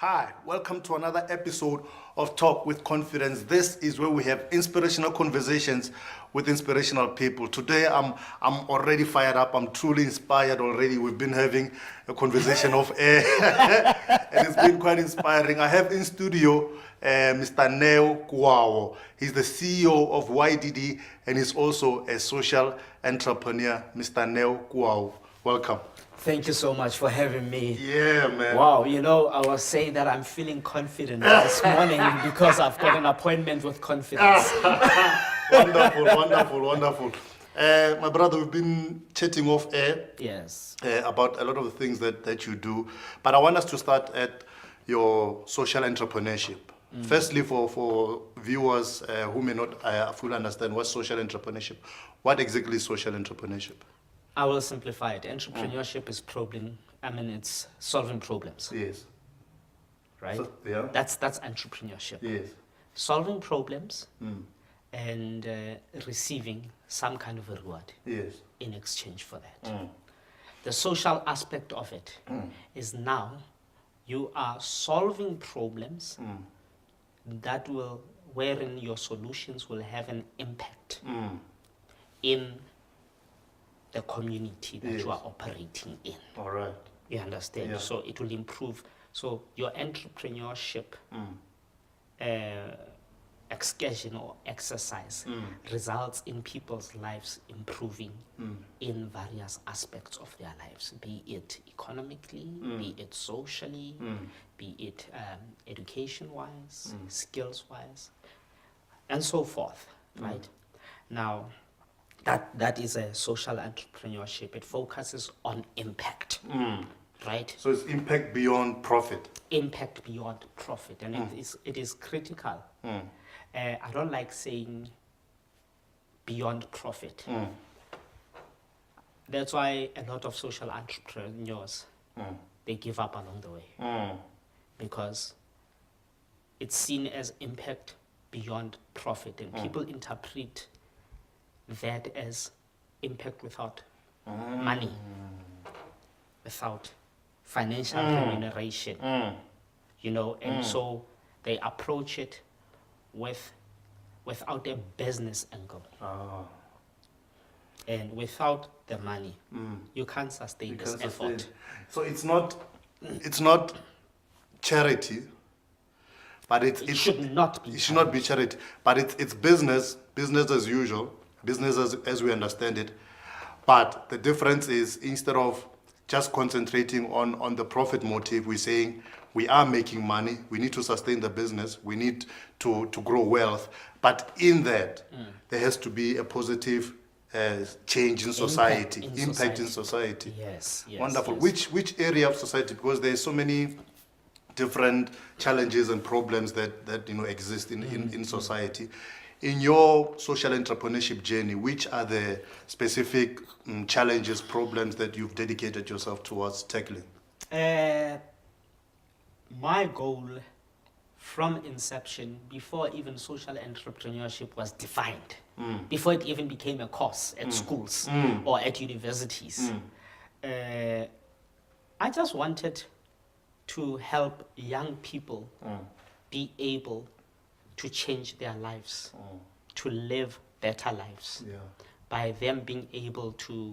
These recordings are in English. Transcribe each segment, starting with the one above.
Hi, welcome to another episode of Talk with Confidence. This is where we have inspirational conversations with inspirational people. Today, I'm already fired up. I'm truly inspired already. We've been having a conversation of air, and it's been quite inspiring. I have in studio Mr. Neo Kuaho. He's the CEO of YDIDI, and he's also a social entrepreneur. Mr. Neo Kuaho, welcome. Thank you so much for having me. Yeah, man. Wow, you know, I was saying that I'm feeling confident this morning because I've got an appointment with confidence. Wonderful. My brother, we've been chatting off air. Yes. About a lot of the things that you do. But I want us to start at your social entrepreneurship. Firstly, for viewers who may not fully understand what's social entrepreneurship, what exactly is social entrepreneurship? I will simplify it. Entrepreneurship is it's solving problems. Yes. Right? So, yeah. That's entrepreneurship. Yes. Solving problems and receiving some kind of a reward in exchange for that. The social aspect of it is now you are solving problems wherein your solutions will have an impact in the community that you are operating in. All right. You understand? Yeah. So it will improve. So your entrepreneurship excursion or exercise results in people's lives improving in various aspects of their lives, be it economically, be it socially, be it education-wise, skills-wise, and so forth, right? Now, that is a social entrepreneurship. It focuses on impact, right? So it's impact beyond profit. Impact beyond profit, and it is critical. I don't like saying beyond profit. That's why a lot of social entrepreneurs they give up along the way because it's seen as impact beyond profit, and people interpret that as impact without money, without financial remuneration, you know, and so they approach it without a business angle. And without the money, you can't sustain this effort. So it's not charity, but it should not be charity, but it's business as usual. Business as we understand it, but the difference is instead of just concentrating on the profit motive, we're saying we are making money, we need to sustain the business, we need to grow wealth, but in that there has to be a positive change in society, impact in society. Yes. Wonderful. Yes. Which area of society? Because there's so many different challenges and problems that exist in society. In your social entrepreneurship journey, which are the specific challenges, problems that you've dedicated yourself towards tackling? My goal from inception, before even social entrepreneurship was defined, before it even became a course at schools or at universities, I just wanted to help young people be able to change their lives, to live better lives, by them being able to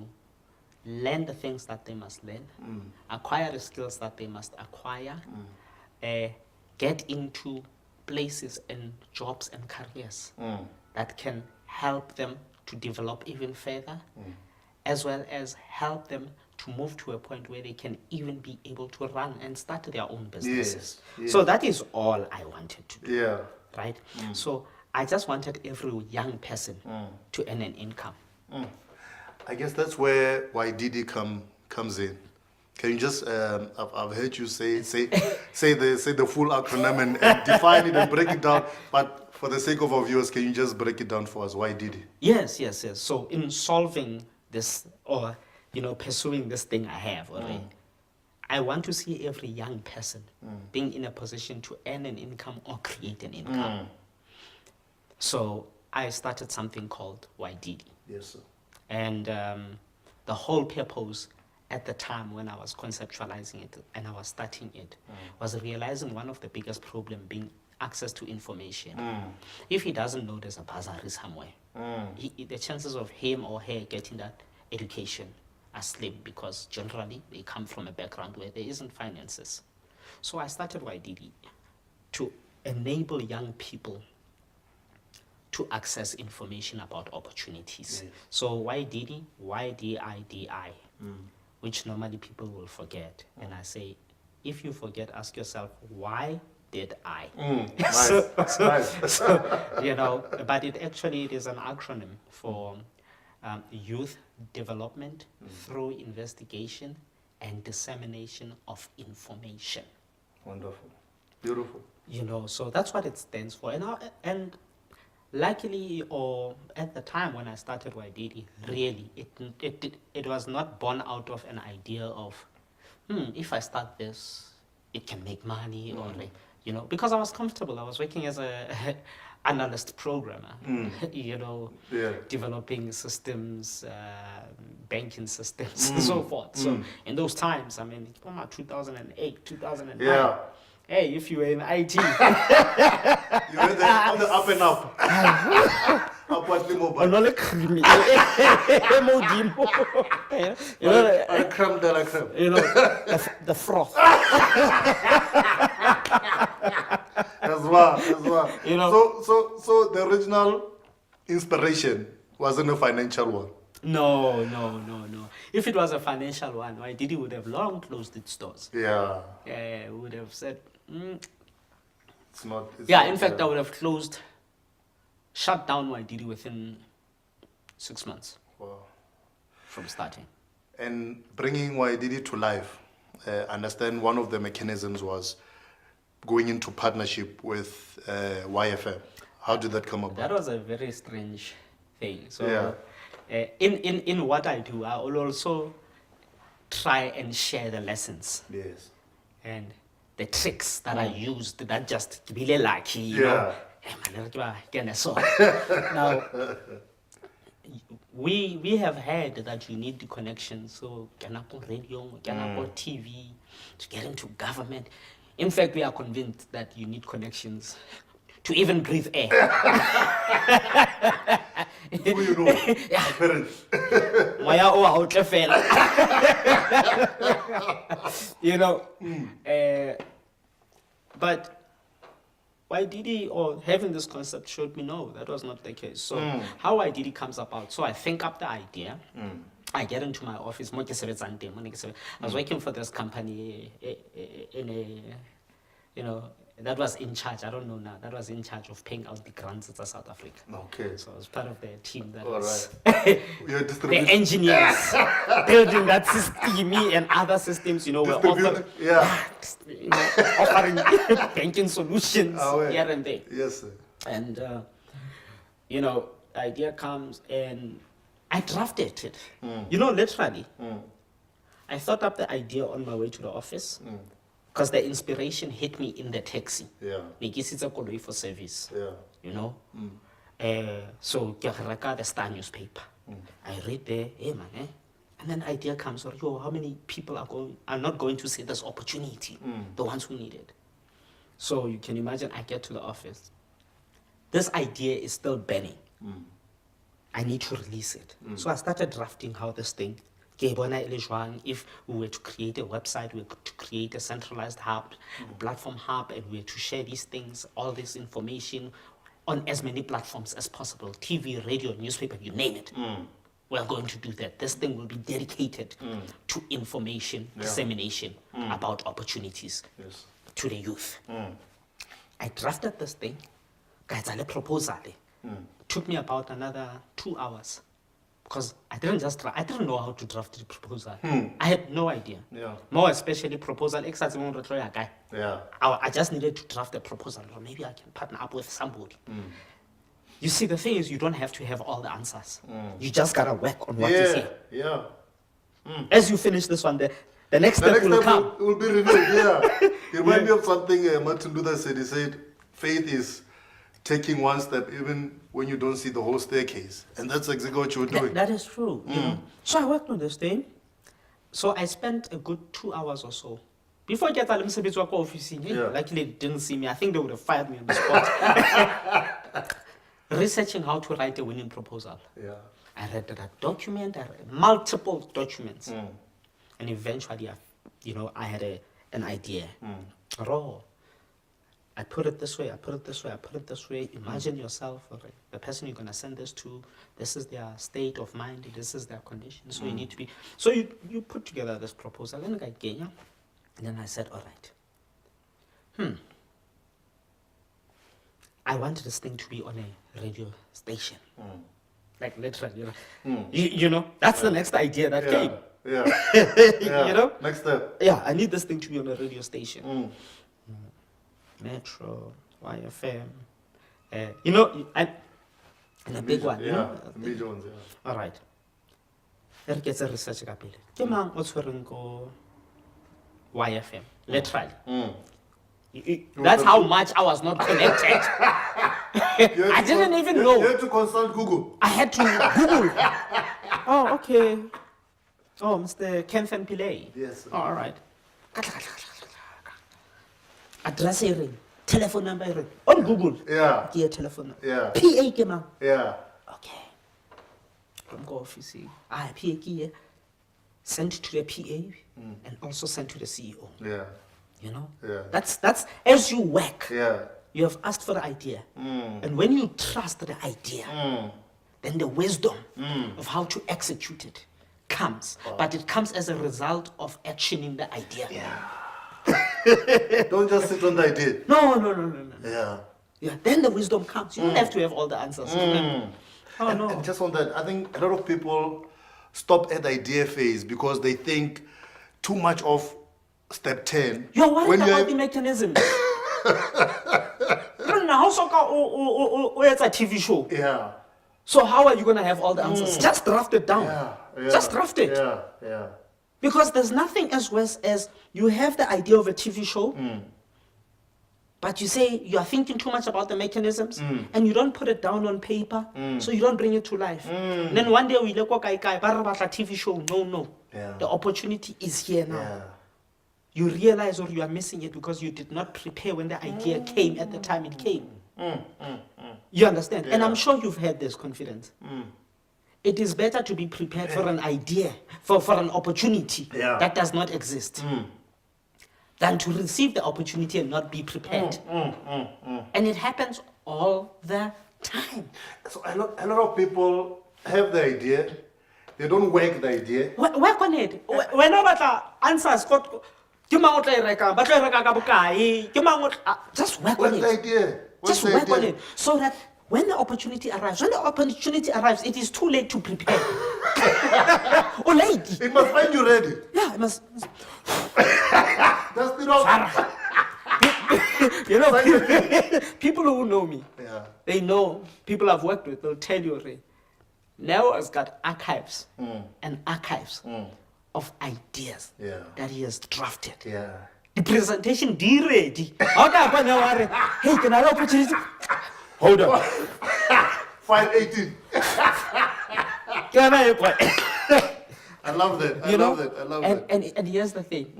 learn the things that they must learn, acquire the skills that they must acquire, get into places and jobs and careers that can help them to develop even further, as well as help them to move to a point where they can even be able to run and start their own businesses. Yes. So that is all I wanted to do. Yeah. Right? So I just wanted every young person to earn an income. I guess that's where YDIDI comes in. Can you just, I've heard you say the full acronym and define it and break it down, but for the sake of our viewers, can you just break it down for us? YDIDI? Yes. So in solving this, or pursuing this thing I have already, I want to see every young person being in a position to earn an income or create an income. So I started something called YDIDI. Yes, sir. And the whole purpose at the time when I was conceptualizing it and I was starting it was realizing one of the biggest problems being access to information. If he doesn't know there's a bursary somewhere, the chances of him or her getting that education are slim because generally they come from a background where there isn't finances. So I started YDIDI to enable young people to access information about opportunities. Yes. So YDIDI, YDIDI, which normally people will forget. And I say, if you forget, ask yourself, why did I? Nice. Nice. You know, but it is an acronym for youth development through investigation and dissemination of information. Wonderful. Beautiful. You know, so that's what it stands for. And luckily, or at the time when I started YDIDI, really, it was not born out of an idea of, if I start this, it can make money, or, you know, because I was comfortable. I was working as a analyst programmer, you know, developing systems, banking systems, and so forth. So in those times, I mean, 2008, 2009. Yeah. Hey, if you were in IT, You were on the up and up. Upwardly mobile. you know, Creme de la creme. you know, the froth. As well. You know. So the original inspiration wasn't a financial one. No. If it was a financial one, YDIDI would have long closed its doors. Yeah. Yeah, would have said, It's not. in fact, I would have shut down YDIDI within 6 months from starting. And bringing YDIDI to life, understand one of the mechanisms was going into partnership with YFM. How did that come about? That was a very strange thing. So, in what I do, I will also try and share the lessons. Yes. And the tricks that I used that just really lucky, you know. Now, we have heard that you need the connection, so can I go radio, can I go TV to get into government. In fact, we are convinced that you need connections to even breathe air. Who you know? My parents. You know, but YDIDI or having this concept showed me no, that was not the case. So how YDIDI comes about? So I think up the idea. I get into my office. I was working for this company in a, you know, that was in charge. I don't know now. That was in charge of paying out the grants to South Africa. Okay. So I was part of the team that All was right. the engineers building that system and other systems. You know, were offering, offering banking solutions here and there. Yes, sir. And you know, the idea comes and I drafted it. You know, literally. I thought up the idea on my way to the office. Because the inspiration hit me in the taxi. Yeah. It's a call for service. Yeah. You know? So, the Star newspaper. I read there, hey man, and then the idea comes, how many people are not going to see this opportunity? The ones who need it. So you can imagine I get to the office. This idea is still burning. I need to release it. So I started drafting how this thing, if we were to create a website, we were to create a centralized hub, platform hub, and we were to share these things, all this information on as many platforms as possible, TV, radio, newspaper, you name it. We are going to do that. This thing will be dedicated to information dissemination about opportunities to the youth. I drafted this thing, a proposal. Took me about another 2 hours. Because I didn't know how to draft the proposal. I had no idea. More especially proposal. I just needed to draft a proposal, or maybe I can partner up with somebody. You see, the thing is, you don't have to have all the answers. You just gotta work on what is here. As you finish this one, the The next step will come. Will be revealed, yeah. You remind me of something Martin Luther said. He said, faith is taking one step even when you don't see the whole staircase. And that's exactly what you're doing. That is true. You know? So I worked on this thing. So I spent a good 2 hours or so. Before I get out of the office, luckily they didn't see me. I think they would have fired me on the spot. Researching how to write a winning proposal. Yeah. I read that document, I read multiple documents. And eventually, I had an idea. Raw. I put it this way, I put it this way, I put it this way. Imagine yourself, okay, the person you're going to send this to, this is their state of mind, this is their condition. So you need to be, so you put together this proposal. And then I said, all right. I wanted this thing to be on a radio station. Like literally, that's the next idea that came. Yeah. Next step. Yeah, I need this thing to be on a radio station. Metro, YFM, and a big one. Yeah, the major ones, yeah. All right. There gets a research kapile. Ke mang o tshwereng ko YFM? Literally. That's how much I was not connected. I didn't even know. You had to consult Google. I had to Google. Oh, okay. Oh, Mr. Kempfen Pillay. Yes. Oh, all right. Address ring, telephone number ring. On Google. Yeah. Get telephone number. Yeah. PA came out. Yeah. Okay. From go office. PA key. Send to the PA and also send to the CEO. Yeah. Yeah. That's as you work. Yeah. You have asked for the idea. And when you trust the idea, then the wisdom of how to execute it comes. But it comes as a result of actioning the idea. Yeah. Don't just sit on the idea. No. Yeah. Yeah. Then the wisdom comes. You don't have to have all the answers. And just on that, I think a lot of people stop at the idea phase because they think too much of step 10. You're worried about the mechanism. It's a TV show. Yeah. So how are you going to have all the answers? Just draft it down. Yeah. Just draft it. Yeah. Because there's nothing as worse as you have the idea of a TV show, but you say you are thinking too much about the mechanisms and you don't put it down on paper, so you don't bring it to life. Then one day we look at a TV show. No. Yeah. The opportunity is here now. Yeah. You realize or you are missing it because you did not prepare when the idea came at the time it came. You understand? And I'm sure you've had this confidence. It is better to be prepared for an idea, for an opportunity that does not exist, than to receive the opportunity and not be prepared. And it happens all the time. So a lot of people have the idea, they don't work the idea. Work on it. Whenever the answers got, just work on it. The idea? Just work on it so that when the opportunity arrives, it is too late to prepare. Or late. It must find you ready. Yeah, it must. That's the people who know me, they know, people I've worked with, they'll tell you already. Neo has got archives and archives of ideas that he has drafted. Yeah. The presentation, ready. Hey, can I have opportunity? Hold on. 518. Can I? I love that. I love that. And here's the thing.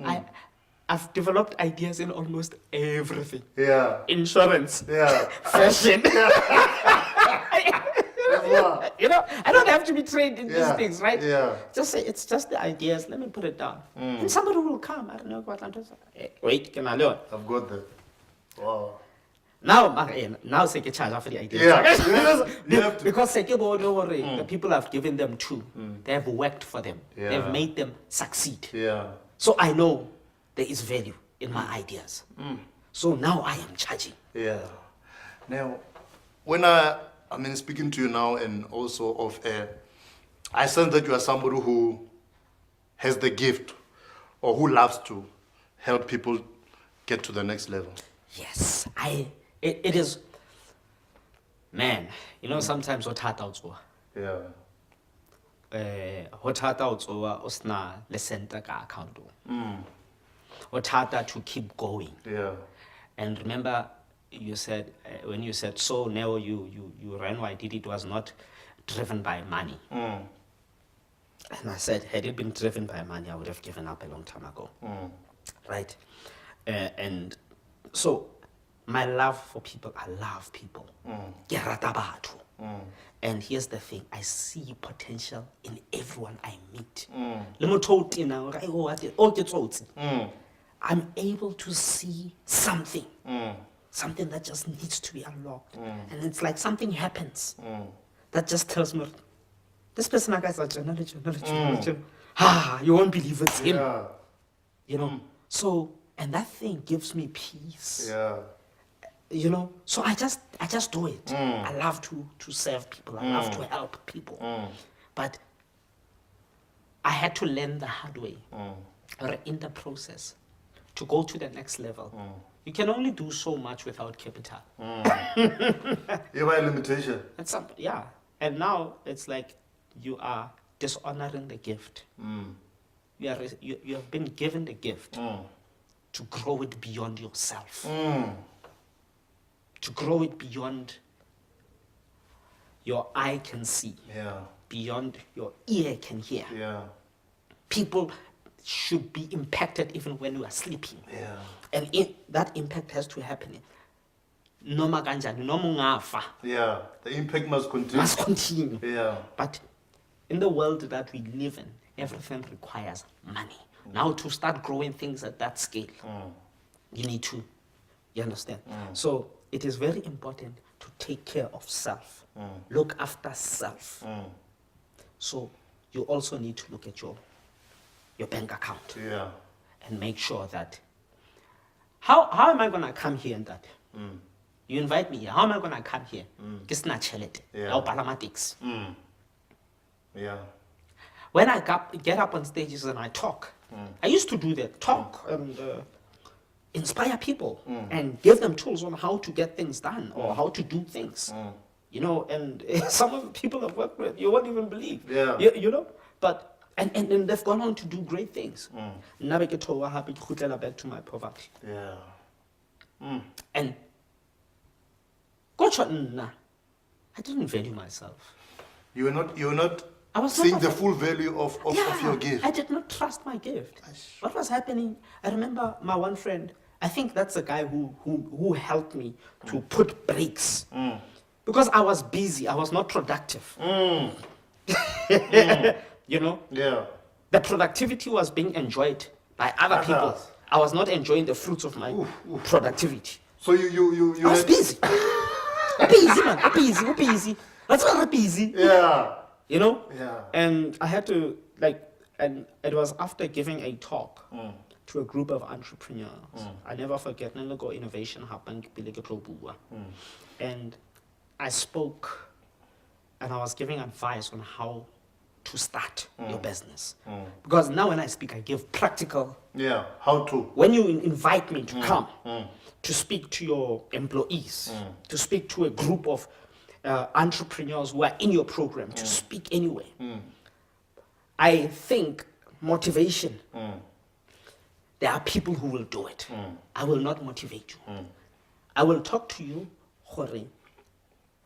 I've developed ideas in almost everything. Yeah. Insurance. Yeah. Fashion. Yeah. I don't have to be trained in these things, right? Yeah. Just say it's just the ideas. Let me put it down. And somebody will come. I don't know what I'm doing. Wait, can I learn? I've got that. Wow. Now say charge after the ideas. Yeah. Because the people I've given them to, they have worked for them. Yeah. They've made them succeed. Yeah. So I know there is value in my ideas. So now I am charging. Yeah. Now, when speaking to you now and also off air, I sense that you are somebody who has the gift or who loves to help people get to the next level. Yes, it is, man, sometimes what hard out. Yeah. ho thata ho tsoa o sna le center ka account ho thata to keep going. Yeah. And remember, you said when you said so, Neo, you ran YDIDI, it was not driven by money. And I said, had it been driven by money, I would have given up a long time ago. Right? And so, my love for people, I love people. Ke rata batho. And here's the thing, I see potential in everyone I meet. Le motho o tena, o re, "Ai, o ate, o ke tsotsi." I'm able to see something. Something that just needs to be unlocked. And it's like something happens that just tells me, this person, guys, are you won't believe it's him. Yeah. You know? So, and that thing gives me peace. Yeah. You know? So I just do it. I love to serve people. I love to help people. But I had to learn the hard way, or in the process, to go to the next level. You can only do so much without capital. You have a limitation. Yeah. And now it's like you are dishonoring the gift. You have been given the gift to grow it beyond yourself. To grow it beyond your eye can see. Yeah. Beyond your ear can hear. Yeah. People should be impacted even when you are sleeping. Yeah. And that impact has to happen. Noma kanjani, noma ungafa. Yeah. The impact must continue. Must continue. Yeah. But in the world that we live in, everything requires money. Now to start growing things at that scale, you need to, you understand? So it is very important to take care of self. Look after self. So you also need to look at your bank account. Yeah. And make sure that, how am I going to come here and that? You invite me here, how am I going to come here? Kisna chelete, Yeah. paramatics. Yeah. When I get up on stages and I talk, I used to do that, talk and inspire people and give them tools on how to get things done or how to do things. You know, and some of the people I've worked with, you won't even believe. Yeah. You know, but and they've gone on to do great things. Now I get happy to back to my poverty. Yeah. And I didn't value myself. You were not I was seeing not the full value of your gift. I did not trust my gift. What was happening? I remember my one friend, I think that's the guy who helped me to put brakes. Because I was busy, I was not productive. You know? Yeah. The productivity was being enjoyed by other people. Others. I was not enjoying the fruits of my productivity. So you I was busy. Busy, man. Busy. That's why busy. Yeah. You know? Yeah. And I had to, and it was after giving a talk to a group of entrepreneurs. I never forget, go innovation happened. And I spoke, and I was giving advice on how to start your business. Because now when I speak, I give practical. Yeah. How to? When you invite me to come, to speak to your employees, to speak to a group of entrepreneurs who are in your program, to speak anyway. I think motivation, there are people who will do it. I will not motivate you. I will talk to you,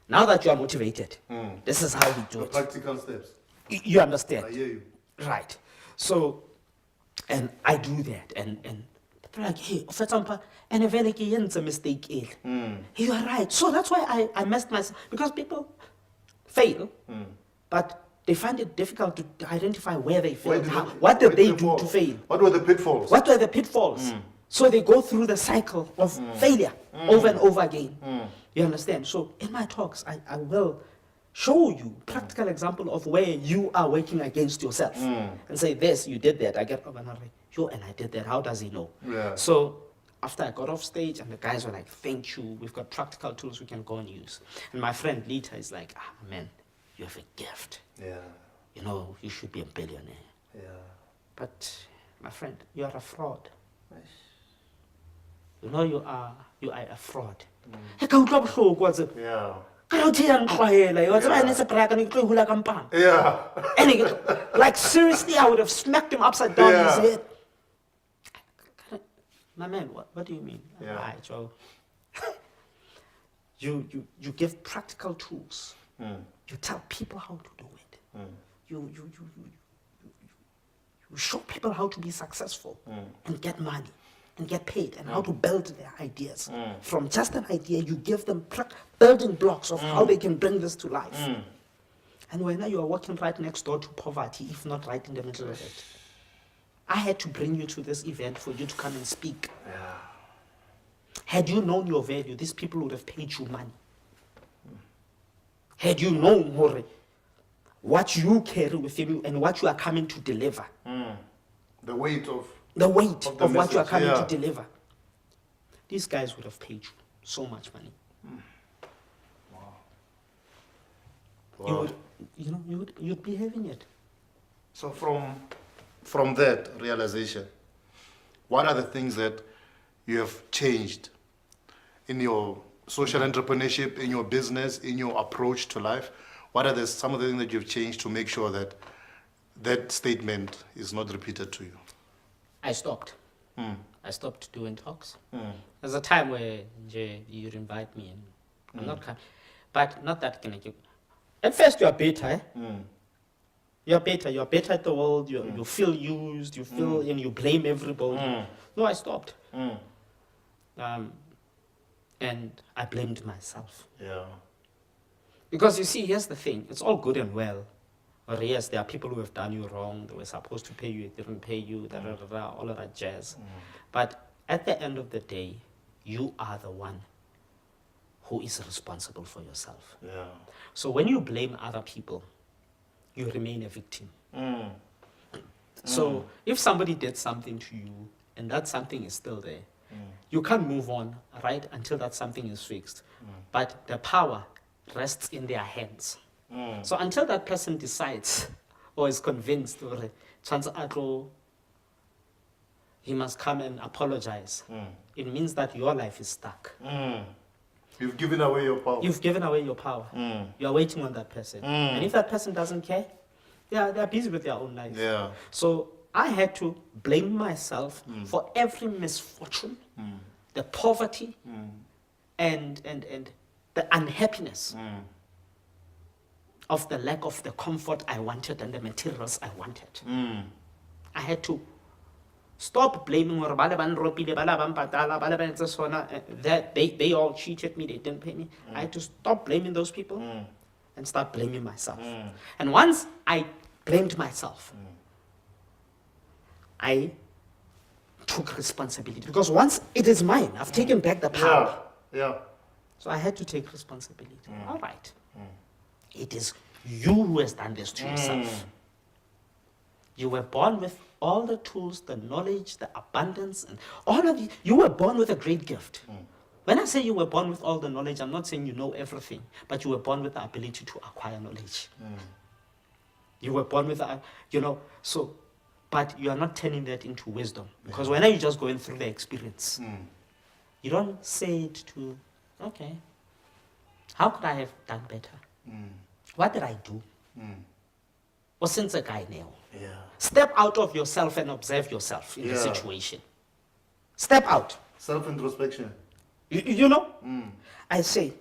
now that you are motivated, this is how we do it. Practical steps. You understand? I hear you. Right. So, and I do that, and people are like, hey, for example, and it's a mistake. You are right. So that's why I messed myself, because people fail, but they find it difficult to identify where they failed. What did they do to fail? What were the pitfalls? What were the pitfalls? So they go through the cycle of failure over and over again. You understand? So in my talks, I will show you practical example of where you are working against yourself and say, this, you did that. I get up and I'm like, yo, and I did that. How does he know? Yeah. So after I got off stage and the guys were like, thank you. We've got practical tools we can go and use. And my friend Lita is like, man, you have a gift. Yeah. You know, you should be a billionaire. Yeah. But my friend, you are a fraud. You know you are a fraud. Yeah. Yeah. And like seriously, I would have smacked him upside down in his Yeah. head. My man, what do you mean? Yeah. Alright, Joe. You give practical tools. You tell people how to do it. You show people how to be successful and get money and get paid and how to build their ideas. From just an idea, you give them building blocks of how they can bring this to life. And when you are walking right next door to poverty, if not right in the middle of it, I had to bring you to this event for you to come and speak. Yeah. Had you known your value, these people would have paid you money. Had you known more what you carry within you and what you are coming to deliver. The weight of The weight the of what you are message, coming yeah. to deliver. These guys would have paid you so much money. Wow. You'd be having it. So from that realization, what are the things that you have changed in your social entrepreneurship, in your business, in your approach to life? What are some of the things that you've changed to make sure that that statement is not repeated to you? I stopped. I stopped doing talks. There's a time where you'd invite me and I'm not coming. But not that kind of. At first you're better, eh? You're better at the world, you feel used, you feel and you blame everybody. No, I stopped. And I blamed myself. Yeah. Because you see, here's the thing, it's all good and well. Or yes, there are people who have done you wrong, they were supposed to pay you, they didn't pay you, all of that jazz. But at the end of the day, you are the one who is responsible for yourself. Yeah. So when you blame other people, you remain a victim. So if somebody did something to you and that something is still there, you can't move on, right, until that something is fixed. But the power rests in their hands. So until that person decides or is convinced, or he must come and apologize, it means that your life is stuck. You've given away your power. You've given away your power. You are waiting on that person. And if that person doesn't care, they're busy with their own life. Yeah. So I had to blame myself for every misfortune, the poverty, and the unhappiness of the lack of the comfort I wanted and the materials I wanted. I had to stop blaming that they all cheated me, they didn't pay me. I had to stop blaming those people and start blaming myself. And once I blamed myself, I took responsibility. Because once it is mine, I've taken back the power. Yeah. So I had to take responsibility. All right. It is you who has done this to yourself. You were born with all the tools, the knowledge, the abundance, and all of you. You were born with a great gift. When I say you were born with all the knowledge, I'm not saying you know everything, but you were born with the ability to acquire knowledge. You were born with, but you are not turning that into wisdom. Because when are you just going through the experience? You don't say it to, okay, how could I have done better? What did I do? Or since a guy now? Yeah. Step out of yourself and observe yourself in the situation. Step out. Self-introspection. You know? I say,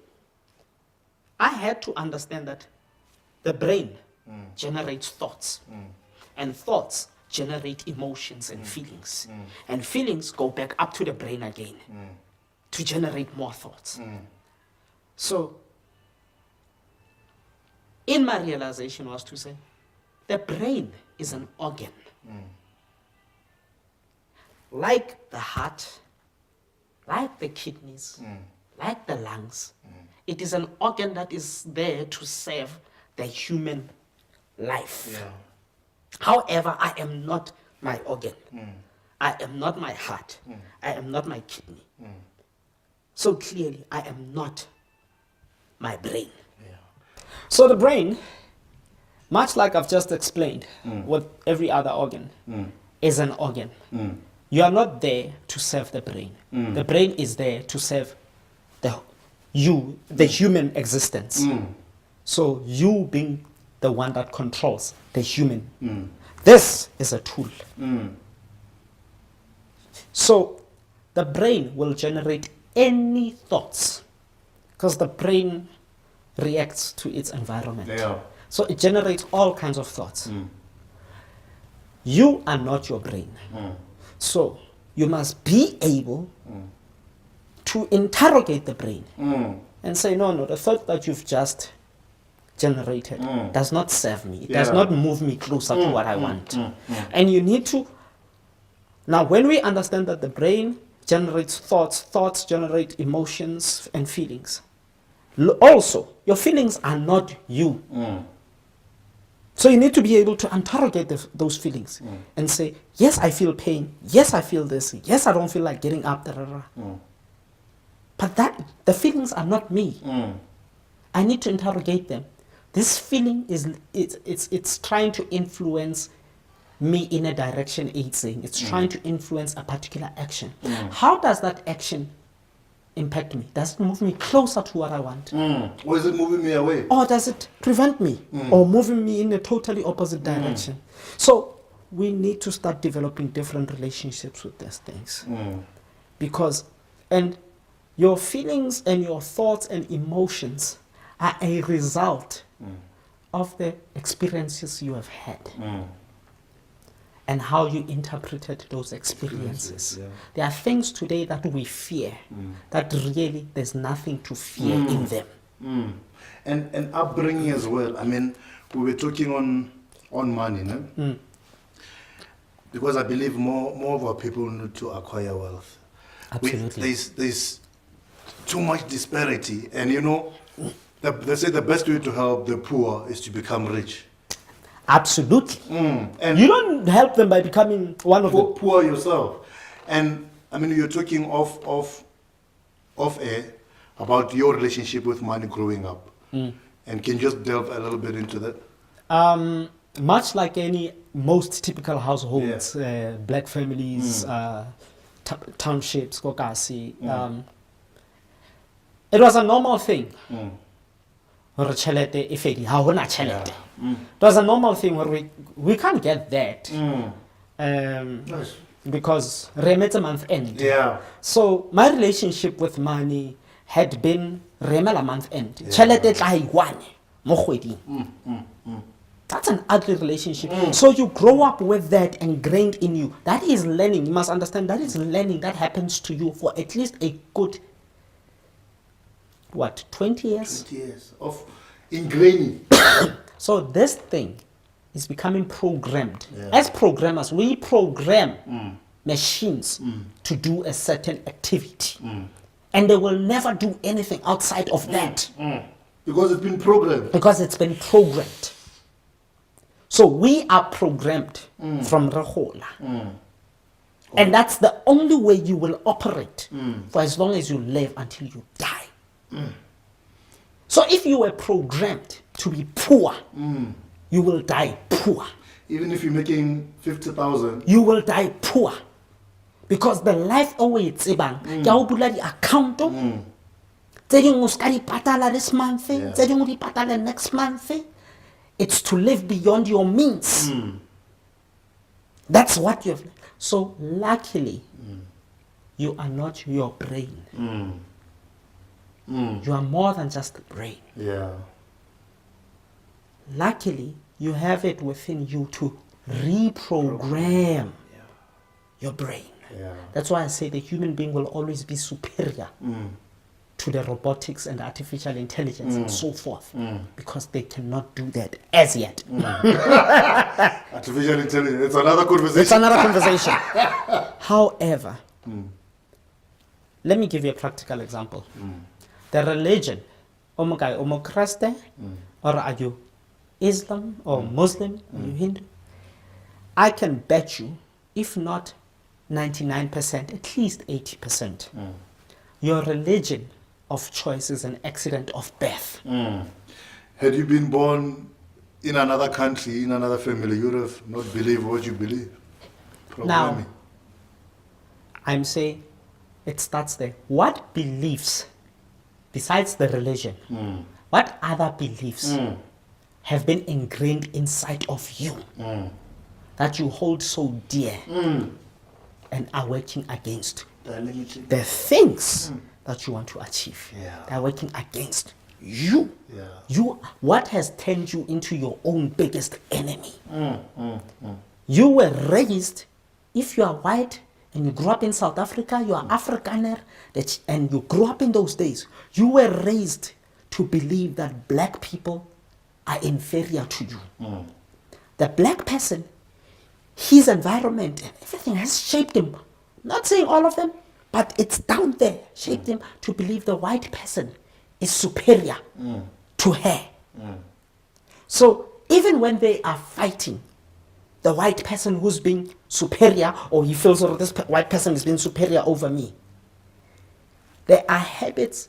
I had to understand that the brain generates thoughts. And thoughts generate emotions and feelings. And feelings go back up to the brain again to generate more thoughts. So, in my realization was to say, the brain is an organ. Like the heart, like the kidneys, like the lungs. It is an organ that is there to serve the human life. Yeah. However, I am not my organ. I am not my heart. I am not my kidney. So clearly, I am not my brain. Yeah. So the brain, much like I've just explained with every other organ, is an organ. You are not there to serve the brain. The brain is there to serve you, the human existence. So you being the one that controls the human. This is a tool. So the brain will generate any thoughts because the brain reacts to its environment. Yeah. So it generates all kinds of thoughts. You are not your brain. So you must be able to interrogate the brain and say, no, the thought that you've just generated does not serve me. It does not move me closer to what I want. And you need to, now when we understand that the brain generates thoughts, thoughts generate emotions and feelings. Also, your feelings are not you. So you need to be able to interrogate those feelings and say, yes, I feel pain. Yes, I feel this. Yes, I don't feel like getting up. But the feelings are not me. I need to interrogate them. This feeling it's trying to influence me in a direction it's saying. It's trying to influence a particular action. How does that action impact me? Does it move me closer to what I want? Or is it moving me away? Or does it prevent me or moving me in a totally opposite direction? So we need to start developing different relationships with these things. Because, and your feelings and your thoughts and emotions are a result of the experiences you have had. And how you interpreted those experiences. There are things today that we fear, that really there's nothing to fear in them. And upbringing as well. I mean, we were talking on money, no? Because I believe more of our people need to acquire wealth. Absolutely. There's too much disparity, and you know, they say the best way to help the poor is to become rich. Absolutely. And you don't help them by becoming one of them. Poor yourself. And I mean, you're talking off air about your relationship with money growing up. And can you just delve a little bit into that? Much like most typical households, black families, townships, kokasi, it was a normal thing. It was a normal thing where we can't get that because remit a month end. Yeah. So my relationship with money had been remela month end. That's an ugly relationship. So you grow up with that ingrained in you. That is learning. You must understand that is learning that happens to you for at least a good 20 years? 20 years of ingraining. So this thing is becoming programmed. As programmers, we program machines to do a certain activity. And they will never do anything outside of that. Because it's been programmed. Because it's been programmed. So we are programmed from Rahola. And that's the only way you will operate for as long as you live until you die. So if you were programmed to be poor, you will die poor. Even if you're making 50,000, you will die poor. Because the life awaits ibang ke a bula di account tse dingwe o ska di patala this month, tse dingwe di patala next month. It's to live beyond your means. That's what you have. So luckily, you are not your brain. You are more than just the brain. Yeah. Luckily, you have it within you to reprogram your brain. Yeah. That's why I say the human being will always be superior to the robotics and artificial intelligence and so forth, because they cannot do that as yet. Artificial intelligence, it's another conversation. It's another conversation. However, let me give you a practical example. The religion, Omo Christian, or are you Islam or Muslim, or you Hindu? I can bet you, if not 99%, at least 80%, your religion of choice is an accident of birth. Had you been born in another country, in another family, you would have not believed what you believe. Now, I'm saying it starts there. What beliefs besides the religion, what other beliefs have been ingrained inside of you that you hold so dear and are working against the things that you want to achieve? They're working against you. What has turned you into your own biggest enemy? You were raised, if you are white and you grew up in South Africa, you are Afrikaner, and you grew up in those days, you were raised to believe that black people are inferior to you. The black person, his environment and everything has shaped him. Not saying all of them, but it's down there, shaped him to believe the white person is superior to her. So even when they are fighting, the white person who's being superior, or he feels that this white person is being superior over me, there are habits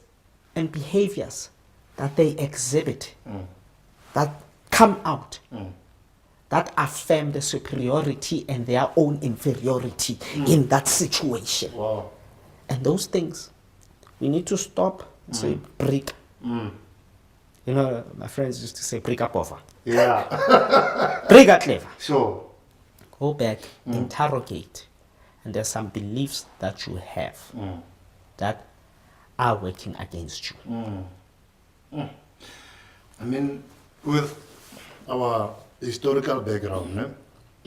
and behaviors that they exhibit that come out that affirm the superiority and their own inferiority in that situation. Wow. And those things, we need to stop and say, break. You know, my friends used to say, break up over. Yeah. Break up clever. Sure. Go back, interrogate. And there's some beliefs that you have that are working against you. I mean, with our historical background,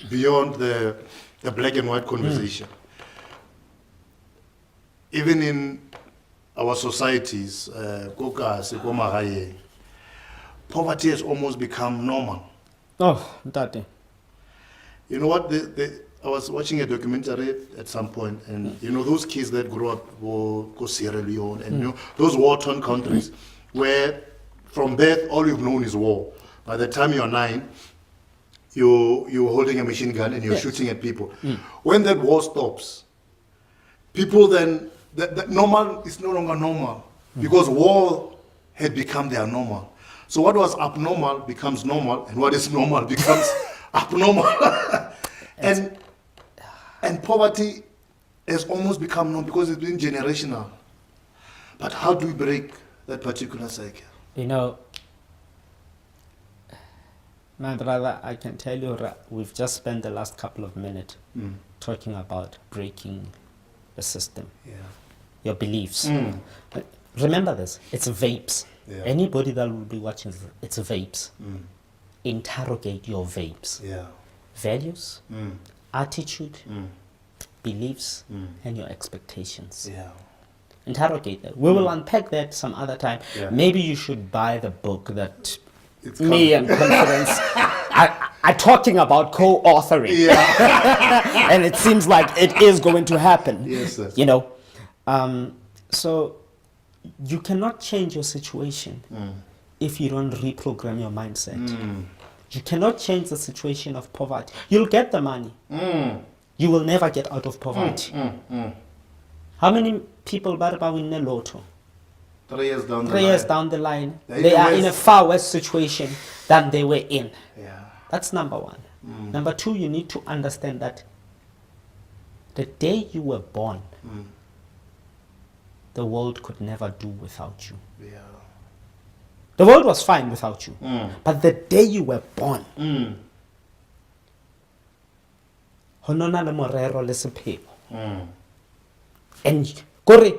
beyond the black and white conversation, even in our societies, poverty has almost become normal. Oh, that. You know what? I was watching a documentary at some point, and you know those kids that grew up go Sierra Leone, and you know those war-torn countries, where from birth all you've known is war. By the time you're 9, you're holding a machine gun and you're shooting at people. When that war stops, people then that normal is no longer normal because war had become their normal. So what was abnormal becomes normal, and what is normal becomes abnormal. and poverty has almost become normal because it's been generational. But how do we break that particular cycle? You know, my brother, I can tell you, we've just spent the last couple of minutes talking about breaking the system, your beliefs. But remember this, it's vapes. Anybody that will be watching, it's vapes. Interrogate your vapes. Values, attitude, beliefs, and your expectations. Interrogate that. We will unpack that some other time. Maybe you should buy the book that me and Confidence are talking about co-authoring. And it seems like it is going to happen. Yes, sir. You know, so you cannot change your situation if you don't reprogram your mindset. You cannot change the situation of poverty. You'll get the money. You will never get out of poverty. How many people win the lotto? 3 years down the 3 line. years down the line, they are in a far worse situation than they were in. That's number one. Number two, you need to understand that the day you were born, the world could never do without you. The world was fine without you. But the day you were born, honona le morero le sepheo. And Kore,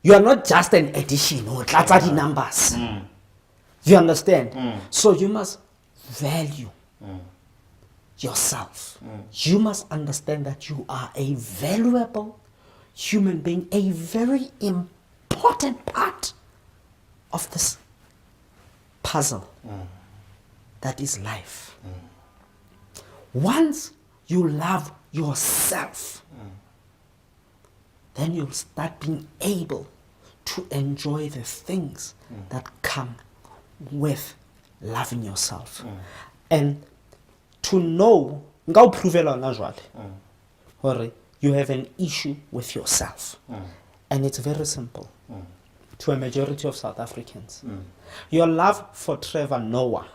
you are not just an addition or the numbers. You understand? So you must value yourself. You must understand that you are a valuable human being, a very important part of this puzzle that is life. Once you love yourself, then you'll start being able to enjoy the things that come with loving yourself. And to know, you have an issue with yourself. And it's very simple to a majority of South Africans. Your love for Trevor Noah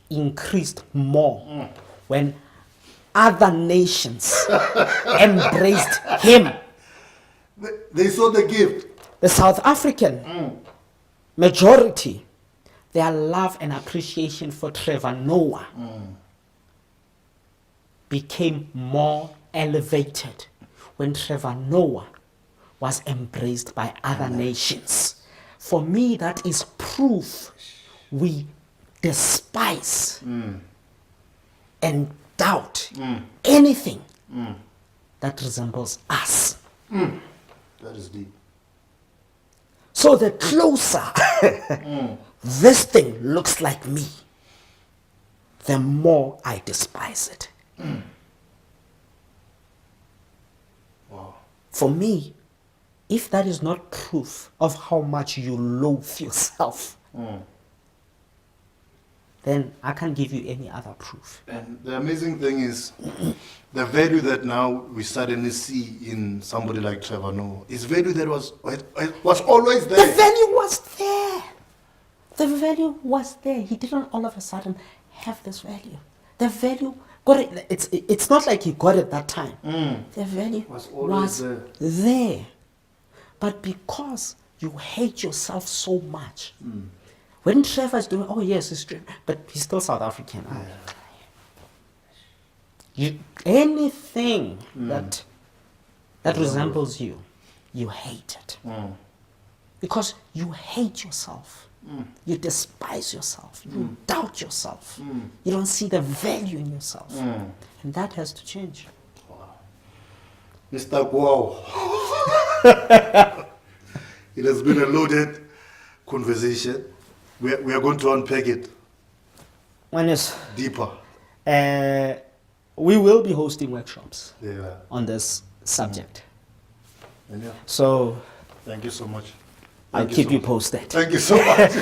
increased more when other nations embraced him. They saw the gift. the South African majority, their love and appreciation for Trevor Noah became more elevated when Trevor Noah was embraced by other nations. For me, that is proof we despise and doubt anything that resembles us. That is deep. So the closer this thing looks like me, the more I despise it. Wow. For me, if that is not proof of how much you loathe yourself, then I can't give you any other proof. And the amazing thing is, the value that now we suddenly see in somebody like Trevor Noah is value that was always there. The value was there. The value was there. He didn't all of a sudden have this value. The value got it. It's not like he got it that time. The value Was always there. But because you hate yourself so much, when Trevor's doing, oh yes, he's true, but he's still South African. Anything that resembles you, you hate it. Because you hate yourself. You despise yourself. You doubt yourself. You don't see the value in yourself. And that has to change. Mr. Kuaho. It has been a loaded conversation. We are going to unpack it deeper. We will be hosting workshops Yeah. on this subject. And yeah, So thank you so much. I'll Thank keep you so posted. Thank you so much.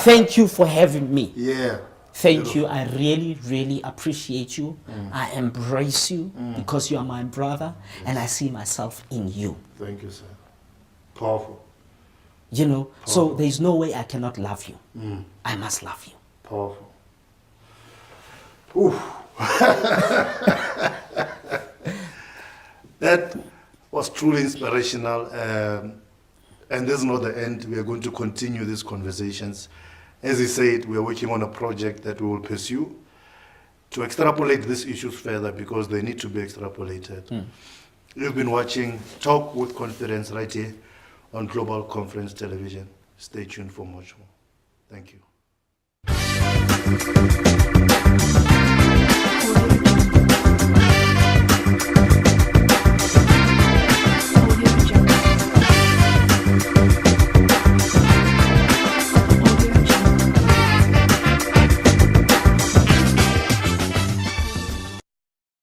Thank you for having me. Yeah. Thank you. I really, really appreciate you. I embrace you because you are my brother and I see myself in you. Thank you, sir. Powerful. You know, so there's no way I cannot love you. I must love you. Powerful. Ooh. That was truly inspirational. And this is not the end. We are going to continue these conversations. As he said, we are working on a project that we will pursue to extrapolate these issues further because they need to be extrapolated. You've been watching Talk with Confidence right here on Global Conference Television. Stay tuned for much more. Thank you.